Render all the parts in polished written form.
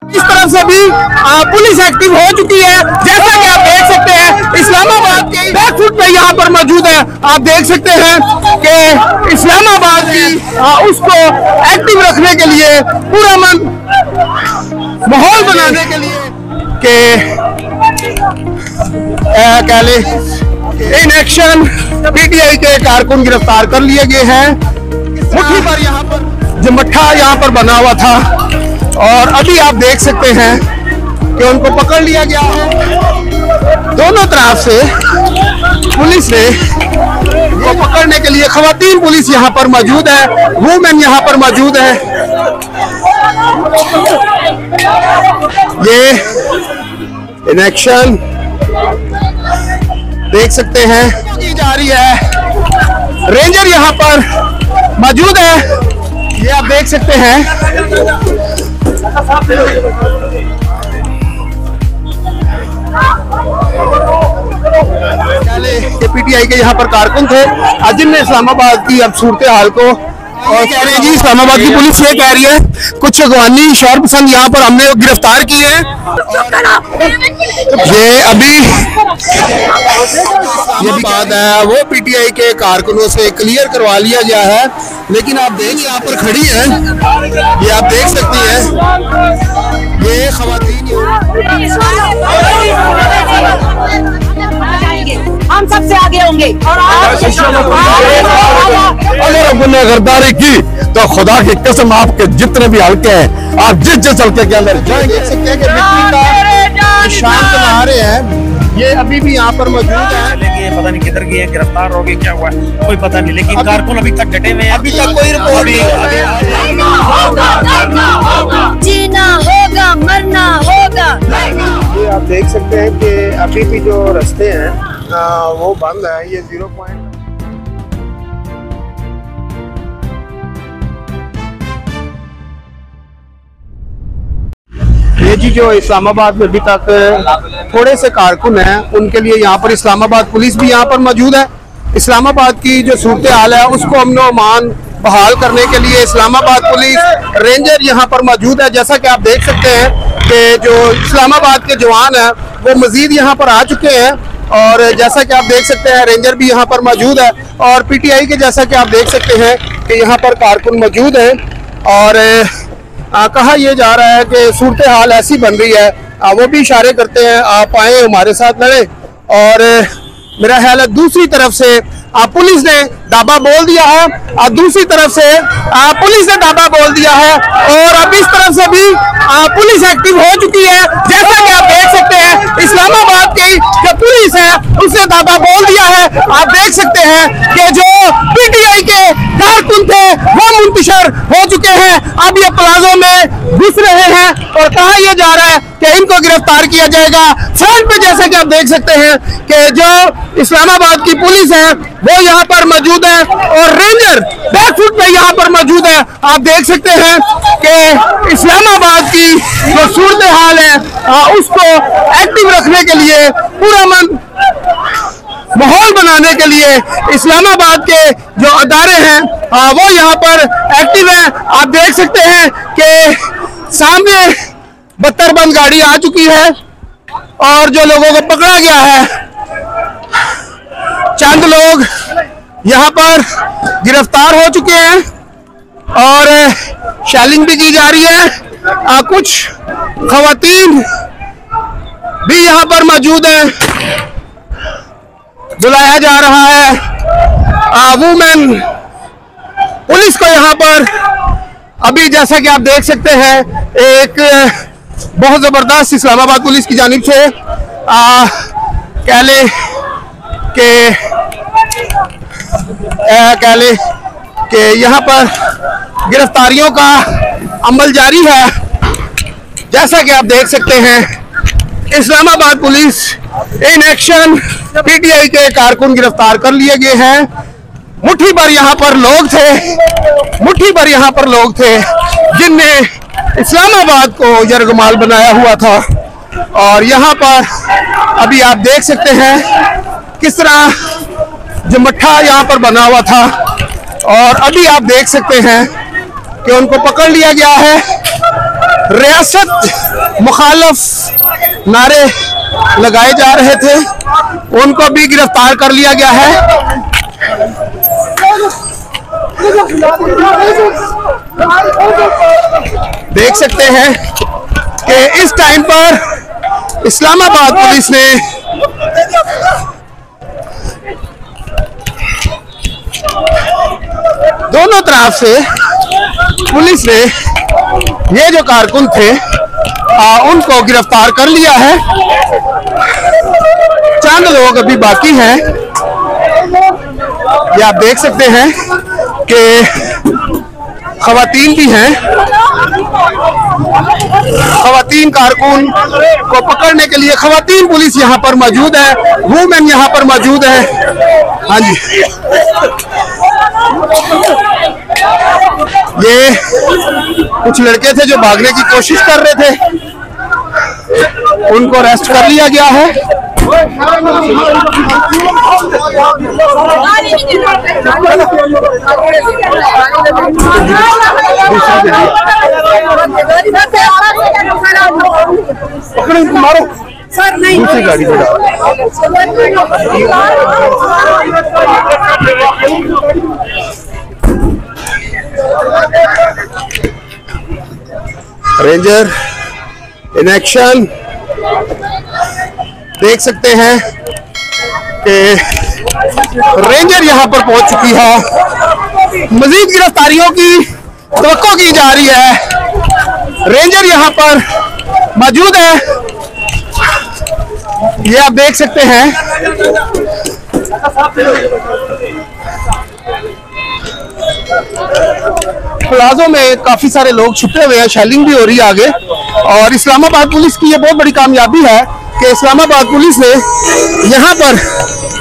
इस तरफ से भी पुलिस एक्टिव हो चुकी है। जैसा कि आप देख सकते हैं इस्लामाबाद के बैक फुट पे यहाँ पर मौजूद है। आप देख सकते हैं कि इस्लामाबाद की उसको एक्टिव रखने के लिए पूरा माहौल बनाने के लिए कि कह ले इन एक्शन पीटीआई के कारकुन गिरफ्तार कर लिए गए हैं। मुट्ठी पर यहाँ पर जो मट्ठा यहाँ पर बना हुआ था और अभी आप देख सकते हैं कि उनको पकड़ लिया गया है। दोनों तरफ से पुलिस ने वो पकड़ने के लिए खवातीन पुलिस यहाँ पर मौजूद है, वुमेन यहाँ पर मौजूद है। ये इन एक्शन देख सकते हैं की जा रही है। रेंजर यहाँ पर मौजूद है, ये आप देख सकते हैं। पीटीआई के यहाँ पर कारकुन थे जिनने इस्लामाबाद की अब सूरत हाल को और कह रहे हैं जी इस्लामाबाद की पुलिस ये कह रही है कुछ अगवानी शौर पसंद यहाँ पर हमने गिरफ्तार किए हैं। ये अभी ये बात है वो पीटीआई के कारकुनों से क्लियर करवा लिया गया है, लेकिन आप देख यहाँ पर खड़ी है, ये आप देख सकती हैं ये खवातीन हम सबसे आगे होंगे और अगर गुनहगारी की तो खुदा की कसम आपके जितने भी हल्के हैं आप जिस हल्के के अंदर देख सकते हैं कि मिट्टी का निशान बना रहे हैं, ये अभी भी यहाँ पर मौजूद है। लेकिन पता नहीं किधर गए, गिरफ्तार हो गए, क्या हुआ कोई पता नहीं, लेकिन कारकुन अभी तक डटे हुए हैं। अभी तक कोई रिपोर्ट जीना होगा मरना होगा। ये आप देख सकते हैं कि अभी भी जो रास्ते हैं वो बंद है। ये 0 पॉइंट ये जी जो इस्लामाबाद में अभी तक थोड़े से कारकुन हैं उनके लिए यहाँ पर इस्लामाबाद पुलिस भी यहाँ पर मौजूद है। इस्लामाबाद की जो सूरत हाल है उसको अमन व अमान बहाल करने के लिए इस्लामाबाद पुलिस रेंजर यहाँ पर मौजूद है। जैसा कि आप देख सकते हैं कि जो इस्लामाबाद के जवान हैं वो मजीद यहाँ पर आ चुके हैं और जैसा कि आप देख सकते हैं रेंजर भी यहाँ पर मौजूद है और पीटीआई के जैसा कि आप देख सकते हैं कि यहाँ पर कारकुन मौजूद हैं और कहा यह जा रहा है कि सूरत हाल ऐसी बन रही है, वो भी इशारे करते हैं आप आए हमारे साथ लड़े। और मेरा ख्याल है दूसरी तरफ से पुलिस ने दावा बोल दिया है, दूसरी तरफ से पुलिस ने दावा बोल दिया है और अब इस तरफ से भी पुलिस एक्टिव हो चुकी है। जैसा कि आप देख सकते हैं इस्लामाबाद की जो पुलिस है उसने दावा बोल दिया है। आप देख सकते हैं कि जो पीटीआई के कारकुन थे वो मुंतशिर हो चुके हैं, अब ये प्लाजो में घुस रहे हैं और कहा यह जा रहा है कि इनको गिरफ्तार किया जाएगा। फ्रंट पे जैसा कि आप देख सकते हैं कि जो इस्लामाबाद की पुलिस है वो यहाँ पर मौजूद है और रेंजर बैक फुट पे यहाँ पर मौजूद है। आप देख सकते हैं कि इस्लामाबाद की जो सूरत हाल है उसको एक्टिव रखने के लिए पूरा माहौल बनाने के लिए इस्लामाबाद के जो अदारे हैं वो यहाँ पर एक्टिव हैं। आप देख सकते हैं कि सामने 72 बंद गाड़ी आ चुकी है और जो लोगों को पकड़ा गया है चंद लोग यहाँ पर गिरफ्तार हो चुके हैं और शैलिंग भी की जा रही है। कुछ खवातीन भी यहाँ पर मौजूद हैं, बुलाया जा रहा है वुमेन पुलिस को यहाँ पर। अभी जैसा कि आप देख सकते हैं एक बहुत जबरदस्त इस्लामाबाद पुलिस की जानिब से कह ले कि यहाँ पर गिरफ्तारियों का अमल जारी है। जैसा कि आप देख सकते हैं Islamabad police in action PTI के कारकुन गिरफ्तार कर लिए गए हैं। मुट्ठी भर यहाँ पर लोग थे जिनने इस्लामाबाद को यरगमाल बनाया हुआ था और यहाँ पर अभी आप देख सकते हैं किस तरह जो मट्ठा यहाँ पर बना हुआ था और अभी आप देख सकते हैं कि उनको पकड़ लिया गया है रियासत मुखालफ नारे लगाए जा रहे थे, उनको भी गिरफ्तार कर लिया गया है। देख सकते हैं कि इस टाइम पर इस्लामाबाद पुलिस ने दोनों तरफ से पुलिस ने ये जो कारकुन थे उनको गिरफ्तार कर लिया है। चंद लोग अभी बाकी हैं। ये आप देख सकते हैं कि खवातीन भी हैं। खवातीन कारकुन को पकड़ने के लिए खवातीन पुलिस यहाँ पर मौजूद है, वुमेन यहाँ पर मौजूद है। हाँ जी, ये कुछ लड़के थे जो भागने की कोशिश कर रहे थे, उनको अरेस्ट कर लिया गया है। मारो सर, नहीं दूसरी गाड़ी में रेंजर इन एक्शन। देख सकते हैं कि रेंजर यहां पर पहुंच चुकी है। मजीद गिरफ्तारियों की तवक्को की जा रही है। रेंजर यहां पर मौजूद है, ये आप देख सकते हैं। प्लाजो में काफी सारे लोग छुपे हुए हैं, शेलिंग भी हो रही है आगे। और इस्लामाबाद पुलिस की ये बहुत बड़ी कामयाबी है कि इस्लामाबाद पुलिस ने यहाँ पर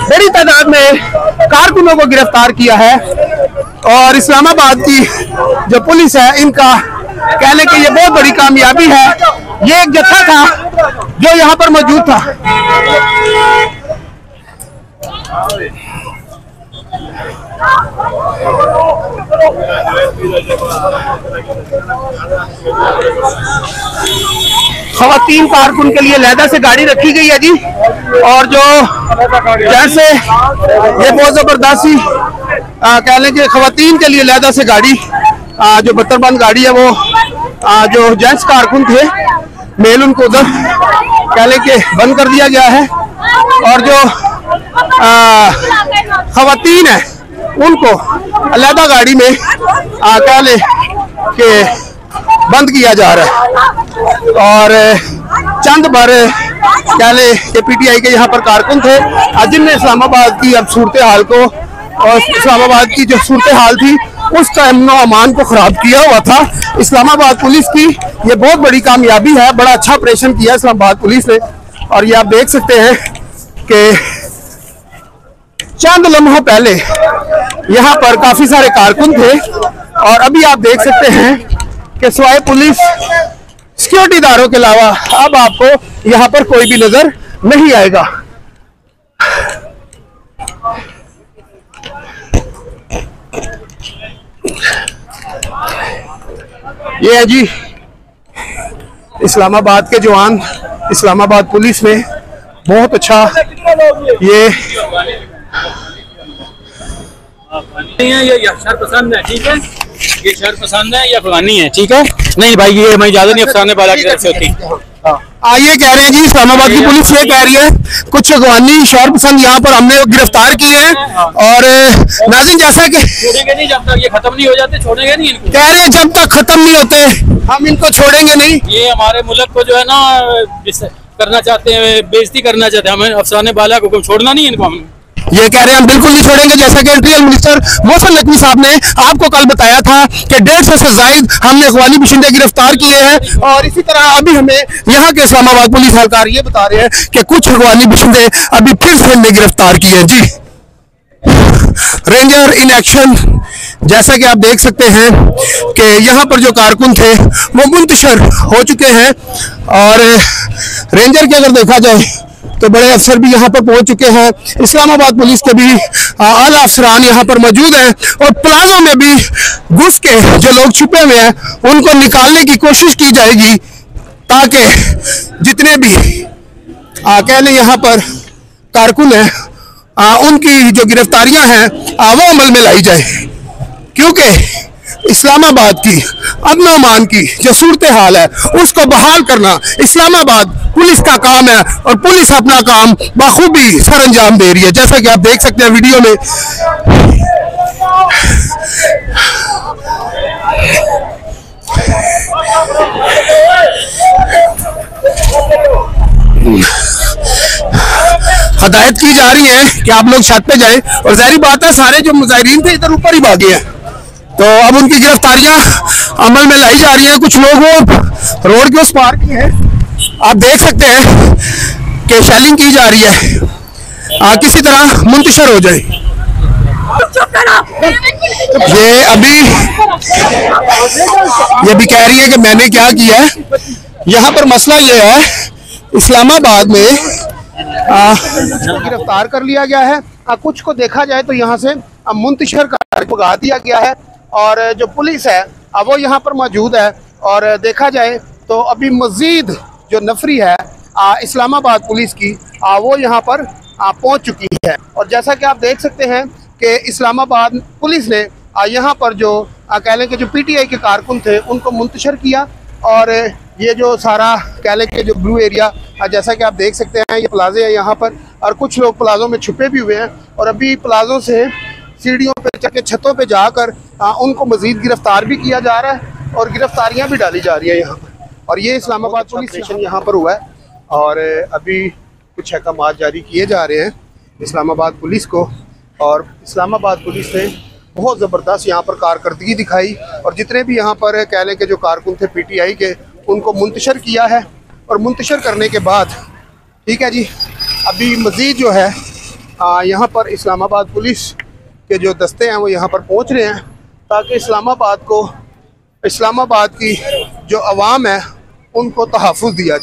बड़ी तादाद में कारकुनों को गिरफ्तार किया है। और इस्लामाबाद की जो पुलिस है, इनका कहने की ये बहुत बड़ी कामयाबी है। ये एक जत्था था जो यहाँ पर मौजूद था। खवातीन कारकुन के लिए लहदा से गाड़ी रखी गई है जी। और जो जैसे ये बहुत जबरदस्ती कह लें कि खवातीन के लिए लहदा से गाड़ी, जो बत्तरबंद गाड़ी है, वो जो जेंट्स कारकुन थे मेल, उनको उधर कह लें कि बंद कर दिया गया है। और जो खवातीन है उनको अलहदा गाड़ी में कह लें कि बंद किया जा रहा है। और चंद भर कह लें कि पीटीआई के यहाँ पर कारकुन थे जिनने इस्लामाबाद की अब सूरत हाल को, और इस्लामाबाद की जो सूरत हाल थी उसका अमनो अमान को खराब किया हुआ था। इस्लामाबाद पुलिस की ये बहुत बड़ी कामयाबी है। बड़ा अच्छा ऑपरेशन किया इस्लामाबाद पुलिस ने। और ये आप देख सकते हैं कि चंद लम्हों पहले यहाँ पर काफी सारे कारकुन थे, और अभी आप देख सकते हैं कि सिवाय पुलिस सिक्योरिटी दारों के अलावा अब आपको यहाँ पर कोई भी नजर नहीं आएगा। ये है जी इस्लामाबाद के जवान। इस्लामाबाद पुलिस में बहुत अच्छा ये शर पसंद है, ठीक है, ये शर पसंद है, ये अफगानी है, ठीक है। नहीं भाई, ये मैं ज्यादा नहीं अफसाने वाला की तरफ से होती। ये कह रहे हैं जी इस्लामाबाद की पुलिस ये कह रही है कुछ अफगानी शर पसंद यहाँ पर हमने गिरफ्तार किए हैं। और नाज़रीन, जैसा कि छोड़ेंगे नहीं जब तक ये खत्म नहीं हो जाते, छोड़ेंगे नहीं इनको। कह रहे हैं जब तक खत्म नहीं होते हम इनको छोड़ेंगे नहीं। ये हमारे मुल्क को जो है ना करना चाहते हैं, बेइज्जती करना चाहते हैं। हमें अफसाने बाला को छोड़ना नहीं इनको। हम ये कह रहे हैं हम बिल्कुल नहीं छोड़ेंगे। जैसा कि इंटीरियर मिनिस्टर मोहसिन नकवी साहब ने आपको कल बताया था कि 150 से ज्यादा हमने अफगानी बशिंदे गिरफ्तार किए हैं। और इसी तरह अभी हमें यहाँ के इस्लामाबाद पुलिस एहलकार ये बता रहे हैं कि कुछ अफगानी बशिंदे अभी फिर से हमने गिरफ्तार किए हैं। जी, रेंजर इन एक्शन। जैसा कि आप देख सकते हैं कि यहाँ पर जो कारकुन थे वो मुंतशर हो चुके हैं। और रेंजर की अगर देखा जाए तो बड़े अफसर भी यहाँ पर पहुंच चुके हैं। इस्लामाबाद पुलिस के भी आला अफसरान यहाँ पर मौजूद हैं और प्लाजो में भी घुस के जो लोग छुपे हुए हैं उनको निकालने की कोशिश की जाएगी ताकि जितने भी कह लें यहाँ पर कारकुन हैं उनकी जो गिरफ्तारियां हैं वो अमल में लाई जाए, क्योंकि इस्लामाबाद की अमन अमान की जो सूरत हाल है उसको बहाल करना इस्लामाबाद पुलिस का काम है और पुलिस अपना काम बखूबी सर अंजाम दे रही है, जैसा कि आप देख सकते हैं वीडियो में। हदायत की जा रही है कि आप लोग छत पे जाएं और जाहिर बात है सारे जो मुजाहिरीन थे इधर ऊपर ही भागे हैं, तो अब उनकी गिरफ्तारियां अमल में लाई जा रही हैं। कुछ लोग वो रोड के उस पार की हैं, आप देख सकते हैं कि शेलिंग की जा रही है, किसी तरह मुंतशर हो जाए। ये भी कह रही है कि मैंने क्या किया है। यहाँ पर मसला ये है, इस्लामाबाद में गिरफ्तार कर लिया गया है, कुछ को देखा जाए तो यहाँ से मुंतशर कर भगा दिया गया है और जो पुलिस है वो यहाँ पर मौजूद है। और देखा जाए तो अभी मजीद जो नफरी है इस्लामाबाद पुलिस की वो यहाँ पर पहुँच चुकी है। और जैसा कि आप देख सकते हैं कि इस्लामाबाद पुलिस ने यहाँ पर जो कह लें कि जो PTI के कारकुन थे उनको मुंतशर किया और ये जो सारा कह लें कि जो ब्लू एरिया जैसा कि आप देख सकते हैं ये प्लाजे है यहाँ पर, और कुछ लोग प्लाजों में छुपे भी हुए हैं और अभी प्लाजों से सीढ़ियों पे चढ़ के छतों पे जाकर उनको मजीद गिरफ्तार भी किया जा रहा है और गिरफ्तारियां भी डाली जा रही है यहाँ पर। और ये इस्लामाबाद पुलिस स्टेशन यहाँ पर हुआ है और अभी कुछ अहकाम जारी किए जा रहे हैं इस्लामाबाद पुलिस को। और इस्लामाबाद पुलिस ने बहुत ज़बरदस्त यहाँ पर कारकर्दगी दिखाई और जितने भी यहाँ पर कह लें कि जो कारकुन थे PTI के उनको मुंतशर किया है। और मुंतशर करने के बाद ठीक है जी, अभी मज़ीद जो है यहाँ पर इस्लामाबाद पुलिस के जो दस्ते हैं वो यहाँ पर पहुँच रहे हैं ताकि इस्लामाबाद की जो अवाम है उनको तहफ़्फ़ुज़ दिया जाए।